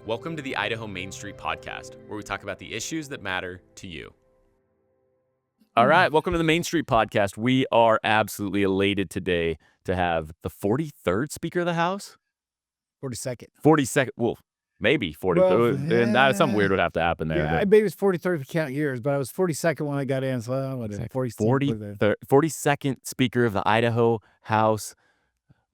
Welcome to the Idaho Main Street Podcast, where we talk about the issues that matter to you. All right, welcome to the Main Street Podcast. We are absolutely elated today to have the 43rd Speaker of the House. 42nd. 42nd, well, maybe 40. And something weird would have to happen there. Yeah, I maybe it's 43rd if you count years, but I was 42nd when I got in, so I was 42nd Speaker of the Idaho House,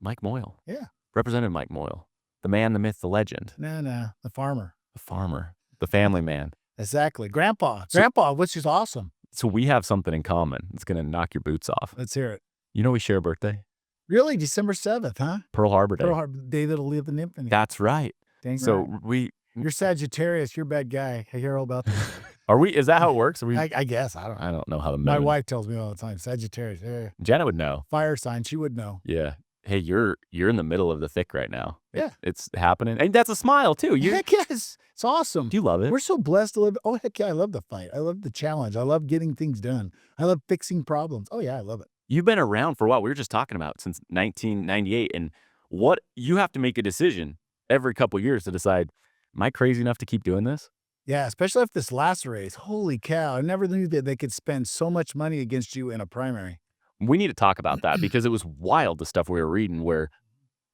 Mike Moyle. Yeah. Representative Mike Moyle. The man, the myth, the legend. No, the farmer. The farmer. The family man. Exactly. Grandpa, which is awesome. So we have something in common. It's going to knock your boots off. Let's hear it. You know we share a birthday? Really? December 7th, huh? Pearl Harbor Day. Pearl Harbor Day that'll live in infamy. That's right. Dang so right. You're Sagittarius. You're a bad guy. I hear all about this. Are we? Is that how it works? Are we? I guess. I don't know how the My wife tells me all the time. Sagittarius. Yeah. Janet would know. Fire sign. She would know. Yeah. Hey, you're in the middle of the thick right now. Yeah. It's happening. And that's a smile, too. Heck yes. It's awesome. Do you love it? We're so blessed to live. Oh, heck yeah. I love the fight. I love the challenge. I love getting things done. I love fixing problems. Oh, yeah. I love it. You've been around for a while. We were just talking about since 1998. And what you have to make a decision every couple years to decide, am I crazy enough to keep doing this? Yeah, especially if this last race. Holy cow. I never knew that they could spend so much money against you in a primary. We need to talk about that because it was wild, the stuff we were reading, where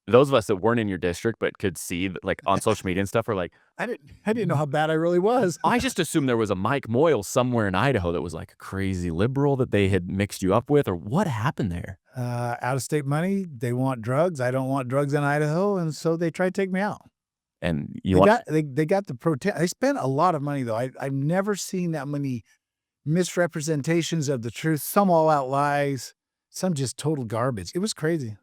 those of us that weren't in your district but could see, like on social media and stuff, were like, I didn't know how bad I really was. I just assumed there was a Mike Moyle somewhere in Idaho that was like a crazy liberal that they had mixed you up with, or what happened there? Out-of-state money. They want drugs. I don't want drugs in Idaho, and so they try to take me out. And they got the protest. They spent a lot of money though. I've never seen that many misrepresentations of the truth. Some all-out lies. Some just total garbage. It was crazy.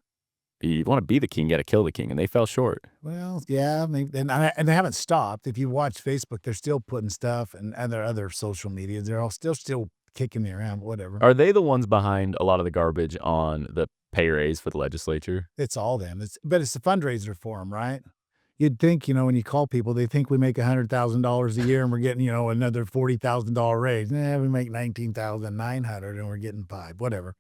You want to be the king, you got to kill the king, and they fell short. Well, yeah, maybe, and they haven't stopped. If you watch Facebook, they're still putting stuff, and their other social media, they're all still kicking me around, whatever. Are they the ones behind a lot of the garbage on the pay raise for the legislature? It's all them. But it's a fundraiser for them, right? You'd think, when you call people, they think we make $100,000 a year and we're getting, another $40,000 raise. We make $19,900 and we're getting $5,000, whatever.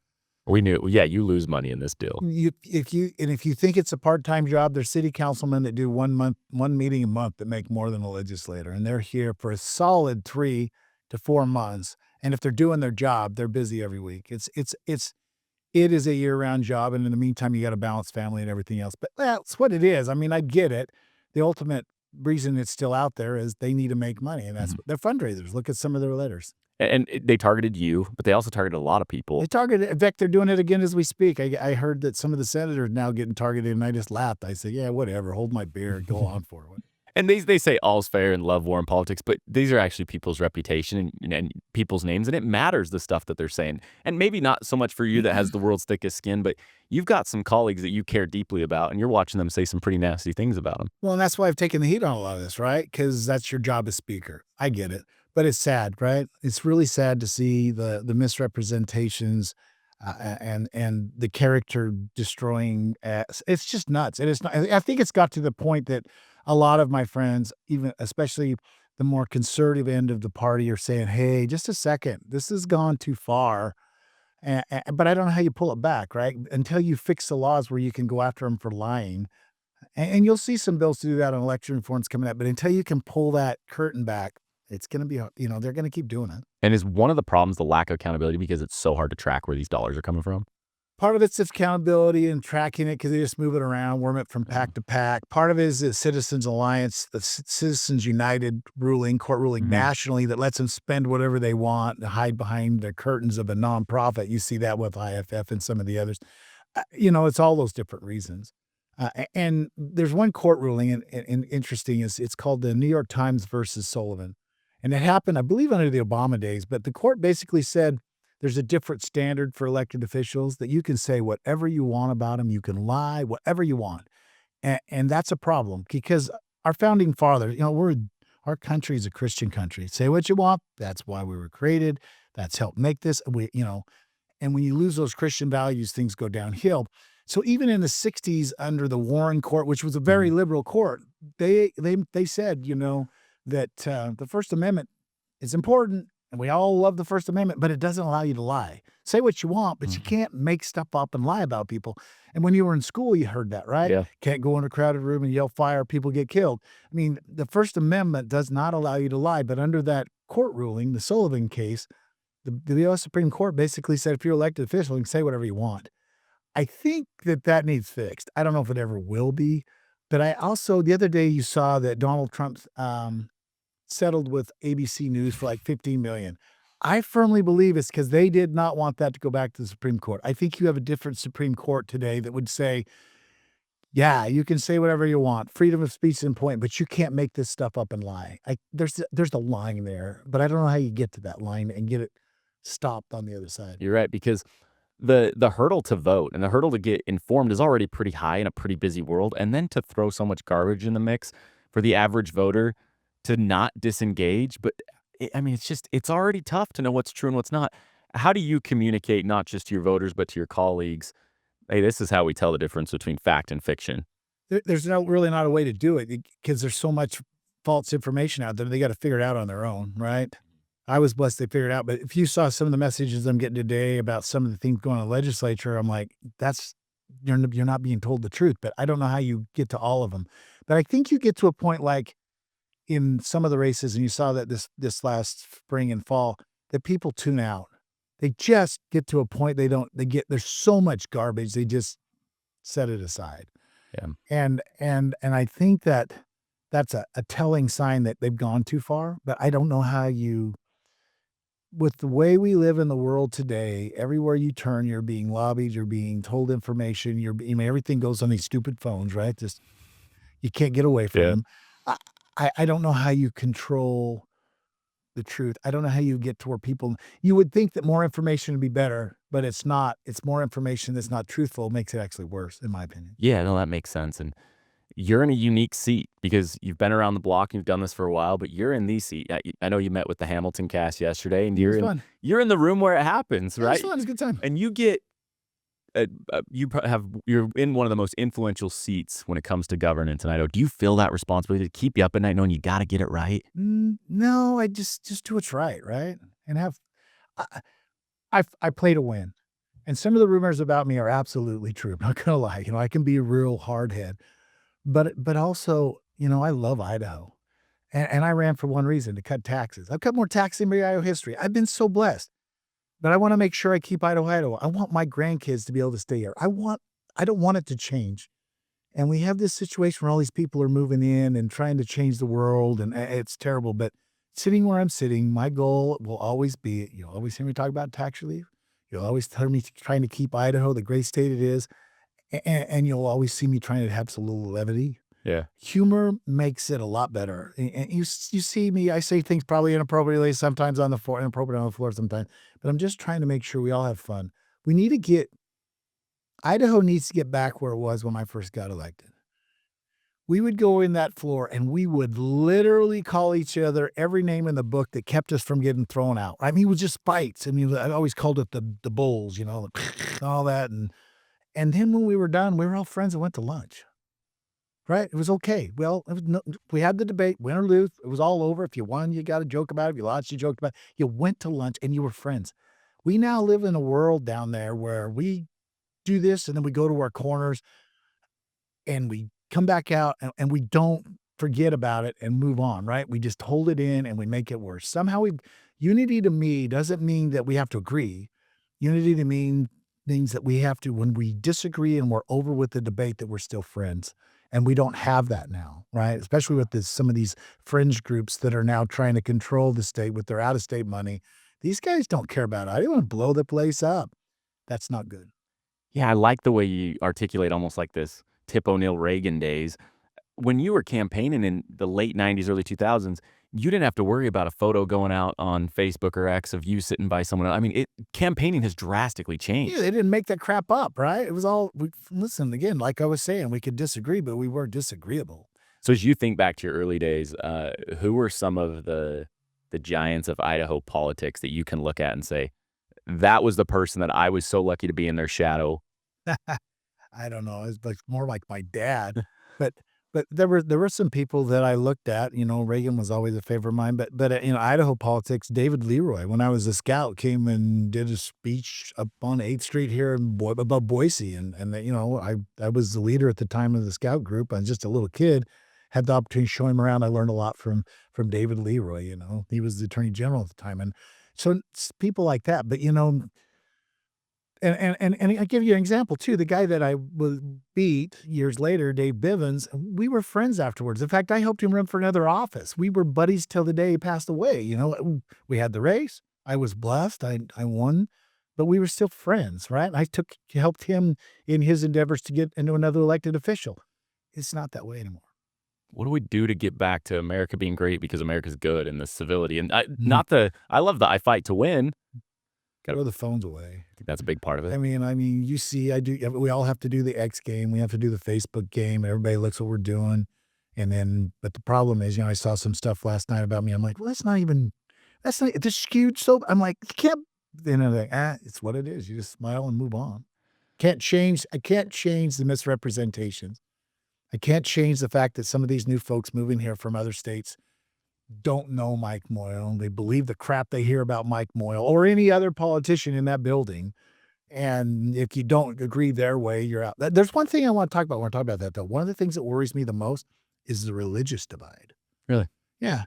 We knew, yeah, you lose money in this deal. If you think it's a part-time job, there's city councilmen that do one meeting a month that make more than a legislator, and they're here for a solid 3 to 4 months. And if they're doing their job, they're busy every week. It is a year-round job, and in the meantime, you got to balance family and everything else. But that's what it is. I mean, I get it. The ultimate reason it's still out there is they need to make money, and that's they're fundraisers. Look at some of their letters. And they targeted you, but they also targeted a lot of people. They targeted, in fact, they're doing it again as we speak. I heard that some of the senators now getting targeted, and I just laughed. I said, yeah, whatever, hold my beer, go on for it. And they say all's fair in love, war, and politics, but these are actually people's reputation and people's names, and it matters, the stuff that they're saying. And maybe not so much for you that has the world's thickest skin, but you've got some colleagues that you care deeply about, and you're watching them say some pretty nasty things about them. Well, and that's why I've taken the heat on a lot of this, right? Because that's your job as speaker. I get it. But it's sad, right? It's really sad to see the misrepresentations and the character destroying. It's just nuts. And it's not. I think it's got to the point that a lot of my friends, even especially the more conservative end of the party, are saying, "Hey, just a second, this has gone too far." But I don't know how you pull it back, right? Until you fix the laws where you can go after them for lying. And you'll see some bills to do that on election reforms coming up. But until you can pull that curtain back, it's going to be, they're going to keep doing it. And is one of the problems the lack of accountability because it's so hard to track where these dollars are coming from? Part of it's accountability and tracking it because they just move it around, worm it from pack to pack. Part of it is the Citizens Alliance, the Citizens United court ruling nationally that lets them spend whatever they want and hide behind the curtains of a nonprofit. You see that with IFF and some of the others. It's all those different reasons. And there's one court ruling, and interesting, it's called the New York Times versus Sullivan. And it happened, I believe, under the Obama days. But the court basically said there's a different standard for elected officials, that you can say whatever you want about them. You can lie, whatever you want. And that's a problem because our founding fathers, our country is a Christian country. Say what you want. That's why we were created. That's helped make this. And when you lose those Christian values, things go downhill. So even in the 60s under the Warren Court, which was a very liberal court, they said, that the First Amendment is important, and we all love the First Amendment, but it doesn't allow you to lie. Say what you want, but you can't make stuff up and lie about people. And when you were in school, you heard that, right? Yeah. Can't go in a crowded room and yell fire, people get killed. I mean, the First Amendment does not allow you to lie, but under that court ruling, the Sullivan case, the U.S. Supreme Court basically said if you're elected official, you can say whatever you want. I think that needs fixed. I don't know if it ever will be, but I also the other day you saw that Donald Trump settled with ABC News for like 15 million. I firmly believe it's because they did not want that to go back to the Supreme Court. I think you have a different Supreme Court today that would say, yeah, you can say whatever you want, freedom of speech is important, but you can't make this stuff up and lie. There's a line there, but I don't know how you get to that line and get it stopped on the other side. You're right, because the hurdle to vote and the hurdle to get informed is already pretty high in a pretty busy world, and then to throw so much garbage in the mix for the average voter to not disengage, but I mean, it's already tough to know what's true and what's not. How do you communicate not just to your voters, but to your colleagues? Hey, this is how we tell the difference between fact and fiction. There's no really not a way to do it because there's so much false information out there. They got to figure it out on their own, right? I was blessed they figured it out. But if you saw some of the messages I'm getting today about some of the things going on in the legislature, I'm like, you're not being told the truth. But I don't know how you get to all of them. But I think you get to a point like in some of the races, and you saw that this last spring and fall, that people tune out. They just get to a point there's so much garbage, they just set it aside. Yeah. And I think that's a telling sign that they've gone too far. But I don't know how you, with the way we live in the world today, everywhere you turn, you're being lobbied, you're being told information, everything goes on these stupid phones, right? Just you can't get away from Yeah. them. I don't know how you control the truth. I don't know how you get to where you would think that more information would be better, but it's not. It's more information that's not truthful makes it actually worse, in my opinion. Yeah, no, that makes sense. And you're in a unique seat because you've been around the block, you've done this for a while, but you're in the seat. I know you met with the Hamilton cast yesterday, and It was fun. you're in the room where it happens, It was right? fun. It was a good time. And you get you're in one of the most influential seats when it comes to governance in Idaho. Do you feel that responsibility to keep you up at night knowing you got to get it right? No, I just do what's right, and have I I play to win, and some of the rumors about me are absolutely true. I'm not gonna lie. I can be a real hard head, but also, I love Idaho, and I ran for one reason, to cut taxes. I've cut more taxes in my Idaho history. I've been so blessed, but I want to make sure I keep Idaho. I want my grandkids to be able to stay here. I don't want it to change. And we have this situation where all these people are moving in and trying to change the world, and it's terrible. But sitting where I'm sitting, my goal will always be, you'll always hear me talk about tax relief. You'll always hear me trying to keep Idaho the great state it is. And you'll always see me trying to have some little levity. Yeah. Humor makes it a lot better. And you see me, I say things probably inappropriately sometimes on the floor, inappropriate on the floor sometimes, but I'm just trying to make sure we all have fun. Idaho needs to get back where it was when I first got elected. We would go in that floor and we would literally call each other every name in the book that kept us from getting thrown out. I mean, it was just fights. I mean, I always called it the bulls, all that. And then when we were done, we were all friends and went to lunch. Right? It was okay. Well, we had the debate, win or lose. It was all over. If you won, you got a joke about it. If you lost, you joked about it. You went to lunch and you were friends. We now live in a world down there where we do this and then we go to our corners and we come back out and we don't forget about it and move on, right? We just hold it in and we make it worse. Somehow unity to me doesn't mean that we have to agree. Unity to me means that we have to, when we disagree and we're over with the debate, that we're still friends. And we don't have that now, right? Especially with some of these fringe groups that are now trying to control the state with their out-of-state money. These guys don't care about it. I want to blow the place up. That's not good. Yeah, I like the way you articulate almost like this Tip O'Neill Reagan days. When you were campaigning in the late 90s, early 2000s, you didn't have to worry about a photo going out on Facebook or X of you sitting by someone else. I mean, campaigning has drastically changed. Yeah, they didn't make that crap up, right? It was all, listen, again, like I was saying, we could disagree, but we weren't disagreeable. So as you think back to your early days, who were some of the giants of Idaho politics that you can look at and say, that was the person that I was so lucky to be in their shadow? I don't know. It's more like my dad, but But there were some people that I looked at. Reagan was always a favorite of mine. But Idaho politics, David Leroy, when I was a scout, came and did a speech up on 8th Street here above Boise, and I was the leader at the time of the scout group. I was just a little kid, had the opportunity to show him around. I learned a lot from David Leroy. He was the attorney general at the time, and so it's people like that. But and I give you an example too. The guy that I was beat years later, Dave Bivens, we were friends afterwards. In fact, I helped him run for another office. We were buddies till the day he passed away. We had the race. I was blessed. I won, but we were still friends, right? I helped him in his endeavors to get into another elected official. It's not that way anymore. What do we do to get back to America being great because America's good and the civility? And I love the I fight to win. Throw the phones away. I think that's a big part of it. I mean, you see, we all have to do the X game. We have to do the Facebook game. Everybody looks what we're doing. But the problem is, I saw some stuff last night about me. I'm like, well, that's not this huge soap. I'm like, you can't, it's what it is. You just smile and move on. I can't change the misrepresentations. I can't change the fact that some of these new folks moving here from other states don't know Mike Moyle. They believe the crap they hear about Mike Moyle or any other politician in that building. And if you don't agree their way, you're out. There's one thing I want to talk about when we're talking about that, though. One of the things that worries me the most is the religious divide. Really? Yeah.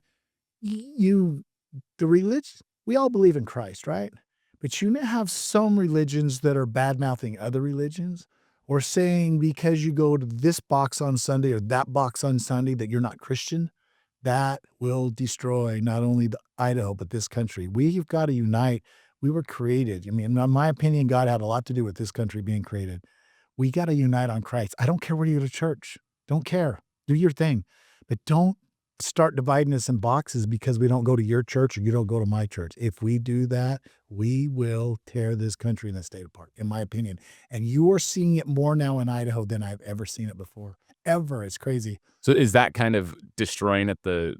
We all believe in Christ, right? But you have some religions that are bad-mouthing other religions or saying because you go to this box on Sunday or that box on Sunday that you're not Christian. That will destroy not only Idaho, but this country. We've got to unite. We were created. In my opinion, God had a lot to do with this country being created. We got to unite on Christ. I don't care where you go to church. Don't care. Do your thing. But don't start dividing us in boxes because we don't go to your church or you don't go to my church. If we do that, we will tear this country and the state apart, in my opinion. And you are seeing it more now in Idaho than I've ever seen it before. Ever. It's crazy. So is that kind of destroying at the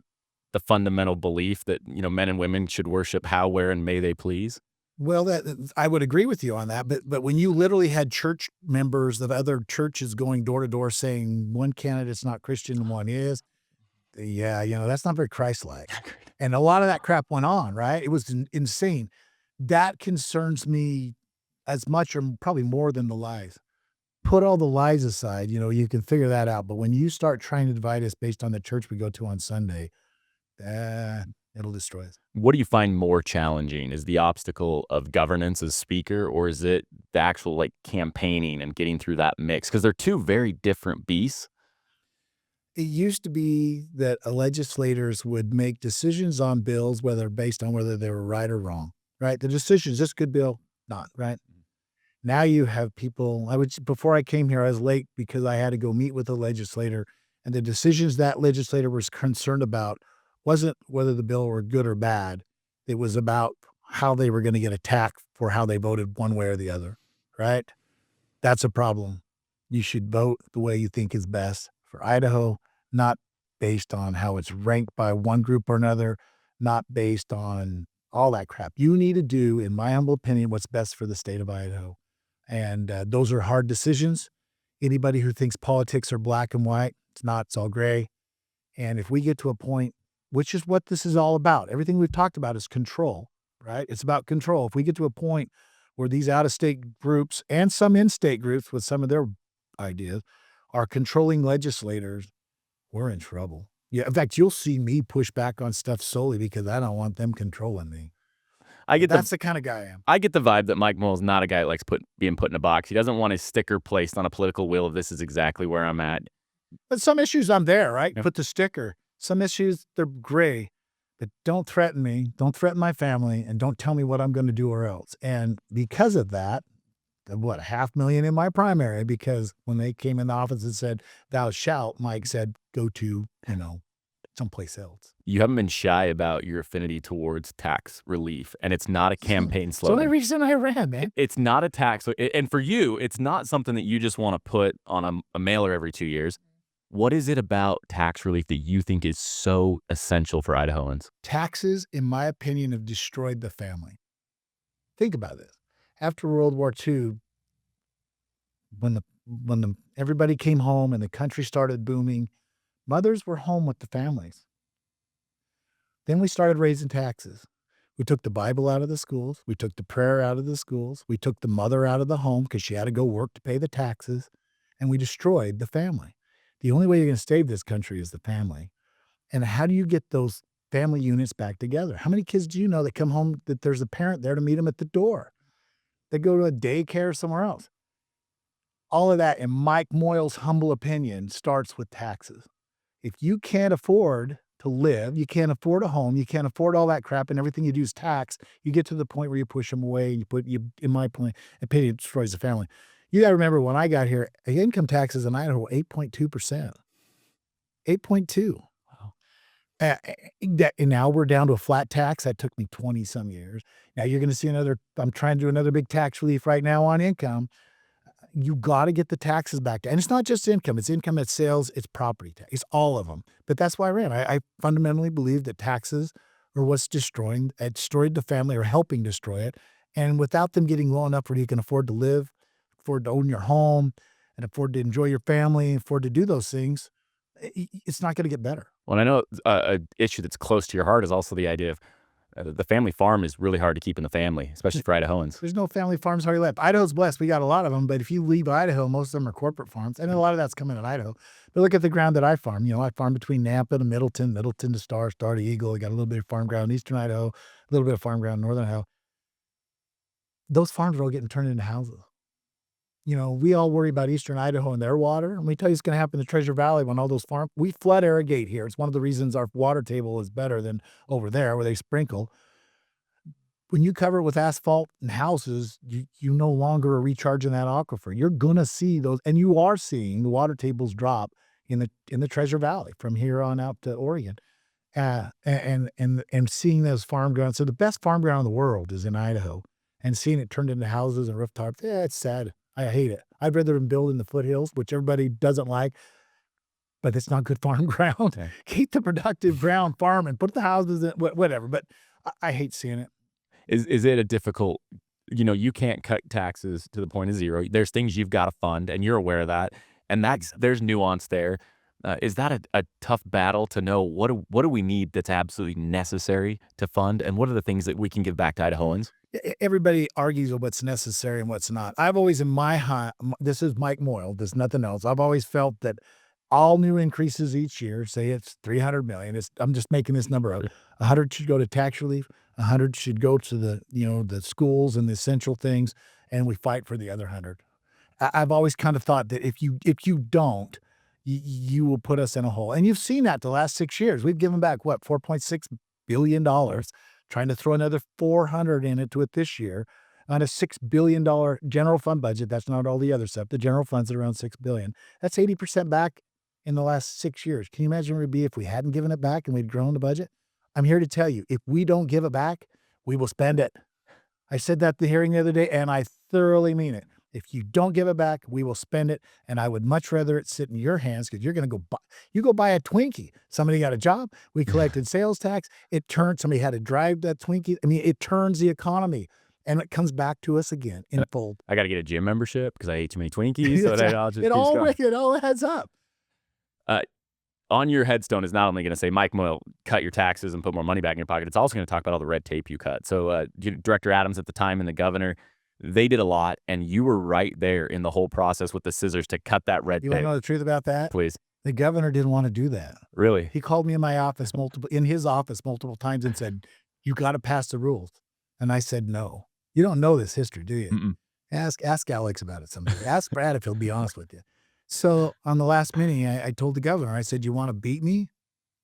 fundamental belief that, men and women should worship how, where, and may they please? Well, I would agree with you on that. But when you literally had church members of other churches going door to door saying one candidate's not Christian and one is, yeah, that's not very Christ-like. And a lot of that crap went on, right? It was insane. That concerns me as much or probably more than the lies. Put all the lies aside, you can figure that out. But when you start trying to divide us based on the church we go to on Sunday, it'll destroy us. What do you find more challenging? Is the obstacle of governance as speaker, or is it the actual campaigning and getting through that mix? Because they're two very different beasts. It used to be that legislators would make decisions on bills, based on whether they were right or wrong, right? The decision is this good bill, not right. Now you have people, before I came here, I was late because I had to go meet with a legislator, and the decisions that legislator was concerned about wasn't whether the bill were good or bad. It was about how they were going to get attacked for how they voted one way or the other, right? That's a problem. You should vote the way you think is best for Idaho, not based on how it's ranked by one group or another, not based on all that crap. You need to do, in my humble opinion, what's best for the state of Idaho. And those are hard decisions. Anybody who thinks politics are black and white, it's not, it's all gray. And if we get to a point, which is what this is all about, everything we've talked about is control, right? It's about control. If we get to a point where these out-of-state groups and some in-state groups with some of their ideas are controlling legislators, we're in trouble. Yeah, in fact, you'll see me push back on stuff solely because I don't want them controlling me. That's the kind of guy I am. I get the vibe that Mike Moyle is not a guy that likes being put in a box. He doesn't want his sticker placed on a political wheel of this is exactly where I'm at. But some issues I'm there, right? Yeah. Put the sticker. Some issues, they're gray. But don't threaten me. Don't threaten my family. And don't tell me what I'm going to do or else. And because of that, 500,000 in my primary, because when they came in the office and said, thou shalt, Mike said, go to, someplace else. You haven't been shy about your affinity towards tax relief, and it's not a campaign slogan. It's the only reason I ran, man. It's not a tax. And for you, it's not something that you just want to put on a mailer every 2 years. What is it about tax relief that you think is so essential for Idahoans? Taxes, in my opinion, have destroyed the family. Think about this. After World War II, when everybody came home and the country started booming, Mothers were home with the families. Then we started raising taxes. We took the Bible out of the schools. We took the prayer out of the schools. We took the mother out of the home because she had to go work to pay the taxes. And we destroyed the family. The only way you're going to save this country is the family. And how do you get those family units back together? How many kids do you know that come home that there's a parent there to meet them at the door? They go to a daycare somewhere else. All of that, in Mike Moyle's humble opinion, starts with taxes. If you can't afford to live, you can't afford a home, you can't afford all that crap, and everything you do is tax, you get to the point where you push them away, and in my opinion, it destroys the family. You got to remember, when I got here, income taxes in Idaho were 8.2%. 8.2. Wow. And now we're down to a flat tax. That took me 20 some years. Now you're going to see I'm trying to do another big tax relief right now on income. You got to get the taxes back. And it's not just income. It's income, it's sales, it's property tax. It's all of them. But that's why I ran. I fundamentally believe that taxes are what's destroyed the family or helping destroy it. And without them getting low enough where you can afford to live, afford to own your home, and afford to enjoy your family, afford to do those things, it's not going to get better. Well, I know an issue that's close to your heart is also the idea of the family farm is really hard to keep in the family, especially for Idahoans. There's no family farms hardly left. Idaho's blessed. We got a lot of them, but if you leave Idaho, most of them are corporate farms, and a lot of that's coming in Idaho. But look at the ground that I farm. I farm between Nampa and Middleton to Star to Eagle. I got a little bit of farm ground in eastern Idaho, a little bit of farm ground in northern Idaho. Those farms are all getting turned into houses. We all worry about eastern Idaho and their water. Let me tell you what's going to happen in the Treasure Valley when all those farms, we flood irrigate here. It's one of the reasons our water table is better than over there where they sprinkle. When you cover it with asphalt and houses, you no longer are recharging that aquifer. You're going to see those, and you are seeing the water tables drop in the Treasure Valley from here on out to Oregon. And seeing those farm grounds. So the best farm ground in the world is in Idaho, and seeing it turned into houses and rooftops. Yeah, it's sad. I hate it. I'd rather them build in the foothills, which everybody doesn't like, but it's not good farm ground. Okay. Keep the productive ground farming, put the houses in, whatever. But I hate seeing it. Is it a difficult, you can't cut taxes to the point of zero. There's things you've got to fund, and you're aware of that. And there's nuance there. Is that a tough battle to know what do we need that's absolutely necessary to fund, and what are the things that we can give back to Idahoans? Everybody argues what's necessary and what's not. I've always, this is Mike Moyle, there's nothing else. I've always felt that all new increases each year, say it's $300 million. I'm just making this number up. 100 should go to tax relief. 100 should go to the schools and the essential things, and we fight for the other 100. I've always kind of thought that if you don't, you will put us in a hole. And you've seen that the last 6 years. We've given back, $4.6 billion, trying to throw another 400 into it this year on a $6 billion general fund budget. That's not all the other stuff. The general fund's at around $6 billion. That's 80% back in the last 6 years. Can you imagine where it would be if we hadn't given it back and we'd grown the budget? I'm here to tell you, if we don't give it back, we will spend it. I said that at the hearing the other day, and I thoroughly mean it. If you don't give it back, we will spend it, and I would much rather it sit in your hands, because you're going to go buy a Twinkie. Somebody got a job. We collected sales tax. Somebody had to drive that Twinkie. I mean, it turns the economy, and it comes back to us again in full. I got to get a gym membership because I ate too many Twinkies. So it all adds up. On your headstone is not only going to say, Mike Moyle, cut your taxes and put more money back in your pocket. It's also going to talk about all the red tape you cut. So Director Adams at the time and the governor, they did a lot, and you were right there in the whole process with the scissors to cut that red tape. You want to know the truth about that? Please. The governor didn't want to do that. Really? He called me in his office multiple times and said, you got to pass the rules. And I said, no. You don't know this history, do you? Mm-mm. Ask Alex about it someday. Ask Brad if he'll be honest with you. So on the last meeting, I told the governor, I said, you want to beat me?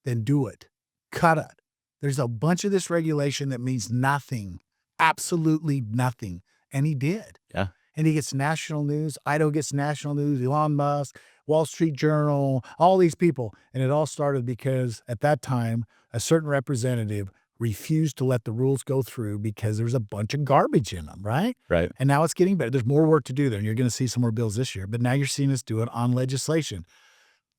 Then do it. Cut it. There's a bunch of this regulation that means nothing, absolutely nothing. And he did. Yeah. And he gets national news. Idaho gets national news. Elon Musk, Wall Street Journal, all these people. And it all started because at that time, a certain representative refused to let the rules go through because there's a bunch of garbage in them, right? Right. And now it's getting better. There's more work to do there, and you're going to see some more bills this year. But now you're seeing us do it on legislation.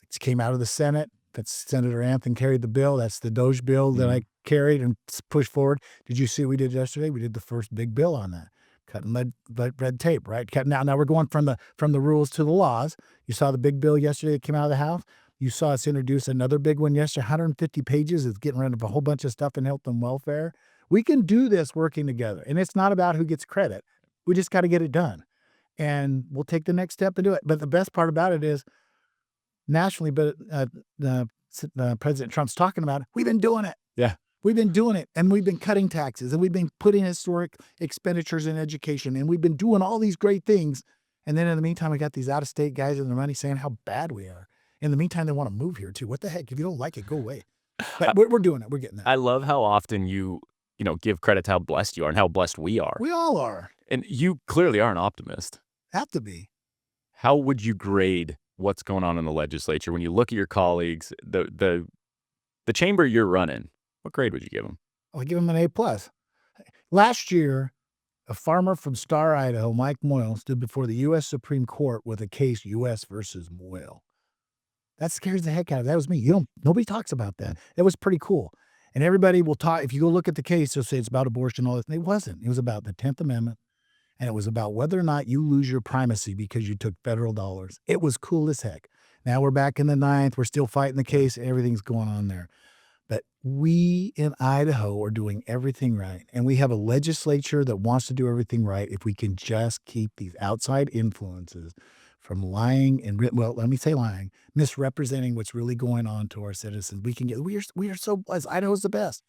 It came out of the Senate. That's Senator Anthony carried the bill. That's the Doge bill that I carried and pushed forward. Did you see what we did yesterday? We did the first big bill on that, cutting red tape, right? Now we're going from the rules to the laws. You saw the big bill yesterday that came out of the House. You saw us introduce another big one yesterday, 150 pages. It's getting rid of a whole bunch of stuff in health and welfare. We can do this working together. And it's not about who gets credit. We just got to get it done. And we'll take the next step and do it. But the best part about it is nationally, but President Trump's talking about it. We've been doing it. Yeah. We've been doing it, and we've been cutting taxes, and we've been putting historic expenditures in education, and we've been doing all these great things. And then in the meantime, we got these out-of-state guys with their money saying how bad we are. In the meantime, they want to move here too. What the heck? If you don't like it, go away. But we're doing it. We're getting there. I love how often you give credit to how blessed you are and how blessed we are. We all are. And you clearly are an optimist. Have to be. How would you grade what's going on in the legislature when you look at your colleagues, the chamber you're running? What grade would you give them? I'll give them an A+. Last year, a farmer from Star, Idaho, Mike Moyle, stood before the U.S. Supreme Court with a case U.S. versus Moyle. That scares the heck out of me. That was me. Nobody talks about that. It was pretty cool. And everybody will talk. If you go look at the case, they'll say it's about abortion and all this. It wasn't. It was about the 10th Amendment. And it was about whether or not you lose your primacy because you took federal dollars. It was cool as heck. Now we're back in the 9th. We're still fighting the case. Everything's going on there. But we in Idaho are doing everything right. And we have a legislature that wants to do everything right if we can just keep these outside influences from lying and, well, let me say lying, misrepresenting what's really going on to our citizens. We are so blessed. Idaho's the best.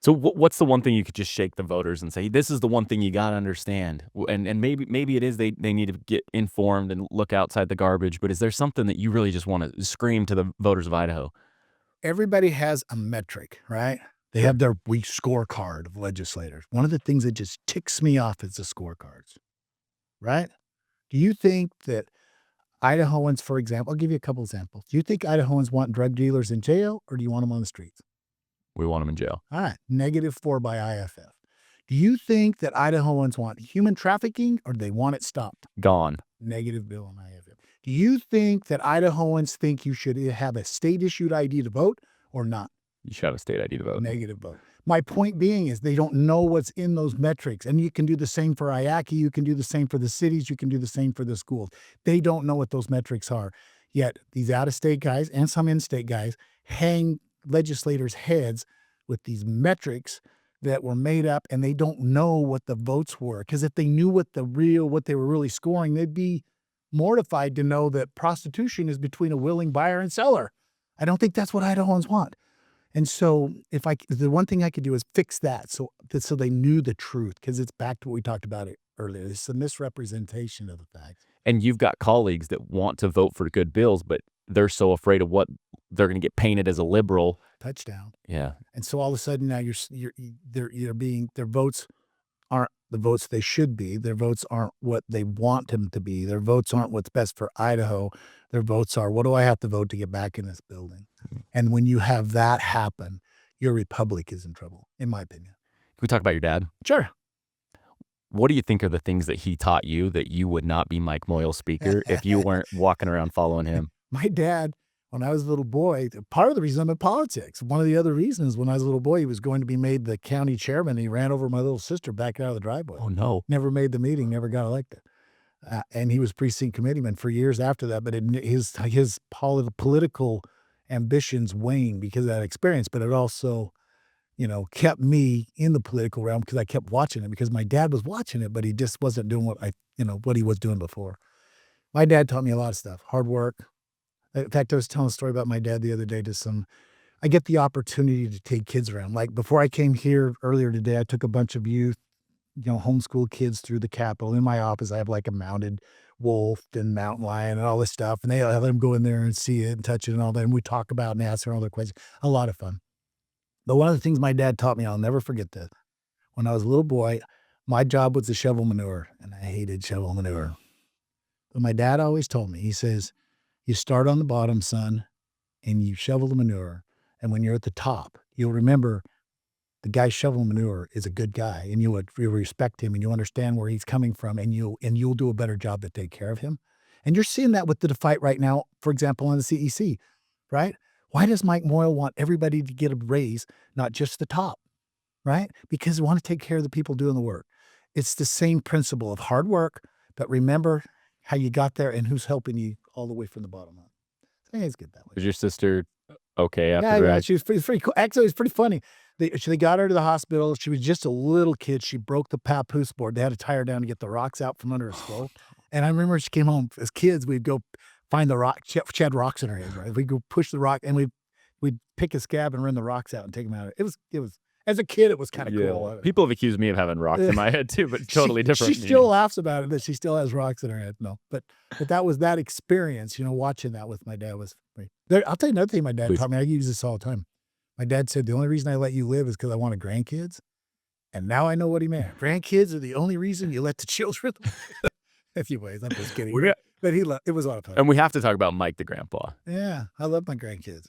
So what's the one thing you could just shake the voters and say, this is the one thing you got to understand? And maybe it is they need to get informed and look outside the garbage, but is there something that you really just want to scream to the voters of Idaho? Everybody has a metric, right? They have their week scorecard of legislators. One of the things that just ticks me off is the scorecards, right? Do you think that Idahoans, for example, I'll give you a couple examples. Do you think Idahoans want drug dealers in jail or do you want them on the streets? We want them in jail. All right, -4 by IFF. Do you think that Idahoans want human trafficking or do they want it stopped? Gone. Negative bill on IFF. Do you think that Idahoans think you should have a state-issued ID to vote or not? You should have a state ID to vote. Negative vote. My point being is they don't know what's in those metrics. And you can do the same for IACI. You can do the same for the cities. You can do the same for the schools. They don't know what those metrics are. Yet these out-of-state guys and some in-state guys hang legislators' heads with these metrics that were made up, and they don't know what the votes were. Because if they knew what they were really scoring, they'd be mortified to know that prostitution is between a willing buyer and seller. I don't think that's what Idahoans want. And so the one thing I could do is fix that so they knew the truth, because it's back to what we talked about earlier. It's a misrepresentation of the facts. And you've got colleagues that want to vote for good bills, but they're so afraid of what they're going to get painted as a liberal. Touchdown. Yeah. And so all of a sudden now their votes aren't the votes they should be. Their votes aren't what they want them to be. Their votes aren't what's best for Idaho. Their votes are, what do I have to vote to get back in this building? And when you have that happen, your republic is in trouble, in my opinion. Can we talk about your dad? Sure. What do you think are the things that he taught you that you would not be Mike Moyle Speaker if you weren't walking around following him? My dad, when I was a little boy, part of the reason I'm in politics, one of the other reasons when I was a little boy, he was going to be made the county chairman. He ran over my little sister back out of the driveway. Oh, no. Never made the meeting, never got elected. And he was precinct committeeman for years after that. But his political ambitions waned because of that experience. But it also, kept me in the political realm because I kept watching it, because my dad was watching it, but he just wasn't doing what he was doing before. My dad taught me a lot of stuff, hard work. In fact, I was telling a story about my dad the other day I get the opportunity to take kids around. Like before I came here earlier today, I took a bunch of youth, homeschool kids through the Capitol. In my office, I have like a mounted wolf and mountain lion and all this stuff. And I let them go in there and see it and touch it and all that. And we talk about and answer all their questions. A lot of fun. But one of the things my dad taught me, I'll never forget this. When I was a little boy, my job was to shovel manure, and I hated shovel manure. But my dad always told me, he says, you start on the bottom, son, and you shovel the manure. And when you're at the top, you'll remember the guy shoveling manure is a good guy, and you'll respect him, and you'll understand where he's coming from, and you'll do a better job to take care of him. And you're seeing that with the fight right now, for example, on the CEC, right? Why does Mike Moyle want everybody to get a raise, not just the top, right? Because we want to take care of the people doing the work. It's the same principle of hard work, but remember how you got there and who's helping you all the way from the bottom up. think it's good that way. Was your sister okay after Yeah, the yeah, accident? she was pretty cool. Actually, it was pretty funny. They got her to the hospital. She was just a little kid. She broke the papoose board. They had to tie her down to get the rocks out from under her skull. And I remember she came home as kids. We'd go find the rock. She had rocks in her head, right? We'd go push the rock, and we'd pick a scab and run the rocks out and take them out. It was as a kid, it was kind of cool. People have accused me of having rocks in my head too, but totally different. She still laughs about it that she still has rocks in her head. No, but that was that experience. Watching that with my dad was great. I'll tell you another thing my dad taught me. I use this all the time. My dad said, the only reason I let you live is because I wanted grandkids. And now I know what he meant. Grandkids are the only reason you let the children live. Anyways, I'm just kidding. But it was a lot of fun. And we have to talk about Mike the grandpa. Yeah, I love my grandkids.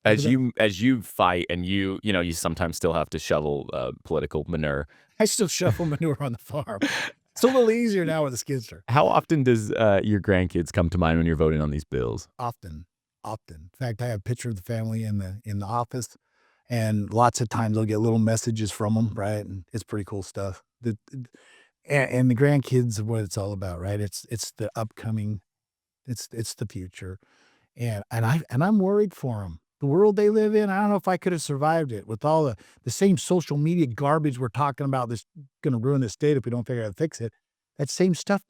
As you fight and you sometimes still have to shovel political manure. I still shovel manure on the farm. It's a little easier now with a skidster. How often does your grandkids come to mind when you're voting on these bills? Often. In fact, I have a picture of the family in the office, and lots of times I'll get little messages from them, right? And it's pretty cool stuff. And the grandkids are what it's all about, right? It's the upcoming, it's the future, and I'm worried for them. The world they live in, I don't know if I could have survived it with all the same social media garbage we're talking about. This going to ruin the state if we don't figure out how to fix it. That same stuff,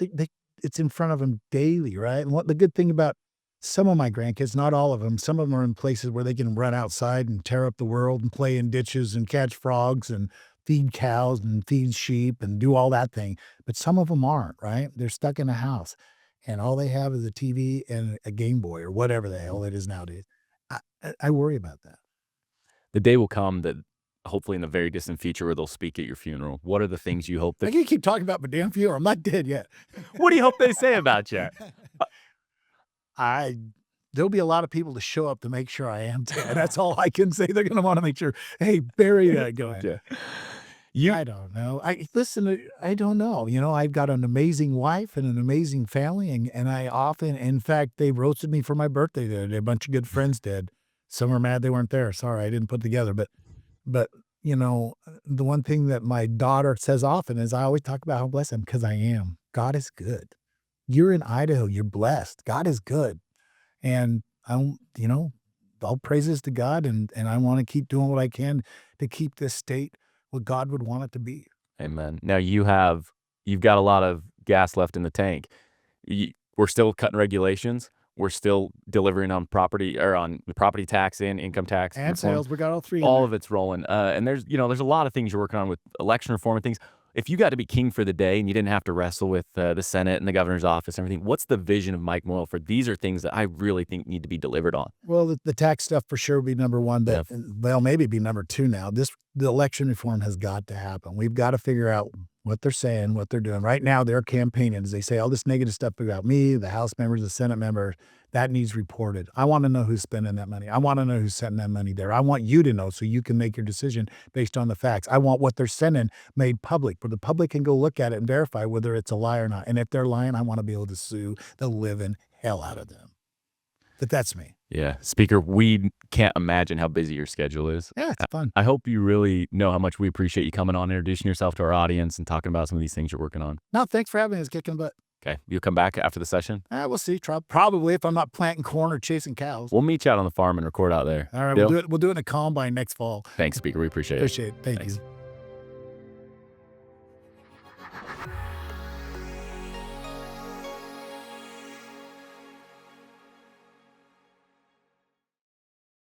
it's in front of them daily, right? And what the good thing about some of my grandkids, not all of them, some of them are in places where they can run outside and tear up the world and play in ditches and catch frogs and feed cows and feed sheep and do all that thing. But some of them aren't, right? They're stuck in a house and all they have is a TV and a Game Boy or whatever the hell it is nowadays. I worry about that. The day will come that hopefully in the very distant future where they'll speak at your funeral. What are the things you hope that... I can't keep talking about my damn funeral. I'm not dead yet. What do you hope they say about you? There'll be a lot of people to show up to make sure I am dead. That's all I can say. They're going to want to make sure, hey, bury that guy. I don't know. I don't know. I've got an amazing wife and an amazing family, and I often, in fact, they roasted me for my birthday the other day. A bunch of good friends did. Some are mad they weren't there. Sorry, I didn't put together. But the one thing that my daughter says often is I always talk about how blessed I am because I am. God is good. You're in Idaho. You're blessed. God is good. And all praises to God. And I want to keep doing what I can to keep this state what God would want it to be. Amen. Now you've got a lot of gas left in the tank. We're still cutting regulations. We're still delivering on property or on the property tax and income tax and reform. sales. We got all three. All of it's rolling. And there's a lot of things you're working on with election reform and things. If you got to be king for the day and you didn't have to wrestle with the Senate and the governor's office and everything, what's the vision of Mike Moyle for these are things that I really think need to be delivered on? Well, the tax stuff for sure would be number one, but maybe be number two now. The election reform has got to happen. We've got to figure out what they're saying, what they're doing. Right now, they're campaigning. As they say all this negative stuff about me, the House members, the Senate members, that needs reported. I want to know who's spending that money. I want to know who's sending that money there. I want you to know so you can make your decision based on the facts. I want what they're sending made public, where the public can go look at it and verify whether it's a lie or not. And if they're lying, I want to be able to sue the living hell out of them. But that's me. Yeah. Speaker, we can't imagine how busy your schedule is. Yeah, it's fun. I hope you really know how much we appreciate you coming on, introducing yourself to our audience and talking about some of these things you're working on. No, thanks for having me. It's kicking butt. Okay. You'll come back after the session? We'll see. Probably if I'm not planting corn or chasing cows. We'll meet you out on the farm and record out there. All right. Deal? We'll do it in a combine next fall. Thanks, Speaker. We appreciate it. Appreciate it. Thank you.